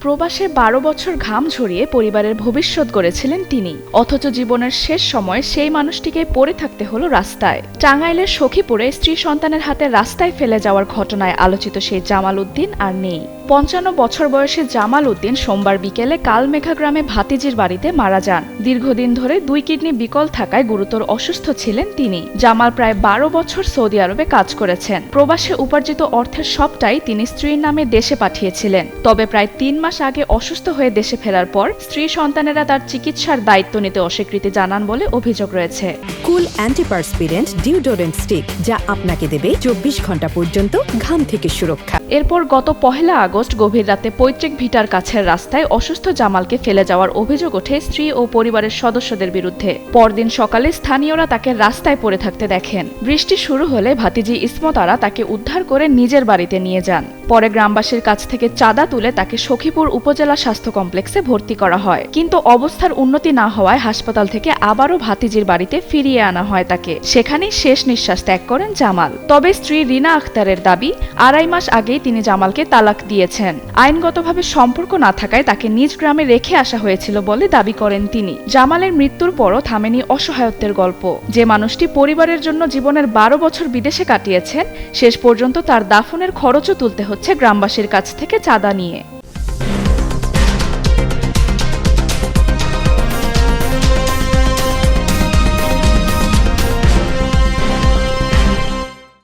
প্রবাসে ১২ বছর ঘাম ঝরিয়ে পরিবারের ভবিষ্যৎ গড়েছিলেন তিনি, অথচ জীবনের শেষ সময়ে সেই মানুষটিকে পড়ে থাকতে হলো রাস্তায়। টাঙ্গাইলের সখীপুরে স্ত্রী সন্তানের হাতে রাস্তায় ফেলে যাওয়ার ঘটনায় আলোচিত সেই জামাল উদ্দিন আর নেই। ৫৫ বছর বয়সী জামাল উদ্দিন সোমবার বিকেলে কালমেঘা গ্রামে ভাতিজির বাড়িতে মারা যান। দীর্ঘদিন ধরে ২ কিডনি বিকল থাকায় গুরুতর অসুস্থ ছিলেন তিনি। জামাল প্রায় ১২ বছর সৌদি আরবে কাজ করেছেন। প্রবাসে উপার্জিত অর্থের সবটাই তিনি স্ত্রীর নামে দেশে পাঠিয়েছিলেন। তবে প্রায় ৩ মাস আগে অসুস্থ হয়ে দেশে ফেরার পর স্ত্রী সন্তানেরা তার চিকিৎসার দায়িত্ব নিতে অস্বীকৃতি জানান বলে অভিযোগ রয়েছে। কুল অ্যান্টিপারস্পিরেন্ট ডিওডোরেন্ট স্টিক, যা আপনাকে দেবে ২৪ ঘন্টা পর্যন্ত ঘাম থেকে সুরক্ষা। এরপর গত ১ আগস্ট গভীর রাতে পৈতৃক ভিটার কাছের রাস্তায় অসুস্থ জামালকে ফেলে যাওয়ার অভিযোগ ওঠে স্ত্রী ও পরিবারের সদস্যদের বিরুদ্ধে। পরদিন সকালে স্থানীয়রা তাকে রাস্তায় পড়ে থাকতে দেখেন। বৃষ্টি শুরু হলে ভাতিজি ইসমতারা তাকে উদ্ধার করে নিজের বাড়িতে নিয়ে যান। পরে গ্রামবাসীর কাছ থেকে চাঁদা তুলে তাকে সখীপুর উপজেলা স্বাস্থ্য কমপ্লেক্সে ভর্তি করা হয়, কিন্তু অবস্থার উন্নতি না হওয়ায় হাসপাতাল থেকে আবারও ভাতিজির বাড়িতে ফিরিয়ে আনা হয় তাকে। সেখানেই শেষ নিঃশ্বাস ত্যাগ করেন জামাল। তবে স্ত্রী রিনা আক্তারের দাবি, ২.৫ মাস আগেই তিনি জামালকে তালাক দিয়েছেন। আইনগতভাবে সম্পর্ক না থাকায় তাকে নিজ গ্রামে রেখে আসা হয়েছিল বলে দাবি করেন তিনি। জামালের মৃত্যুর পরও থামেনি অসহায়ত্বের গল্প। যে মানুষটি পরিবারের জন্য জীবনের ১২ বছর বিদেশে কাটিয়েছেন, শেষ পর্যন্ত তার দাফনের খরচও তুলতে হচ্ছে গ্রামবাসীর কাছ থেকে চাঁদা নিয়ে।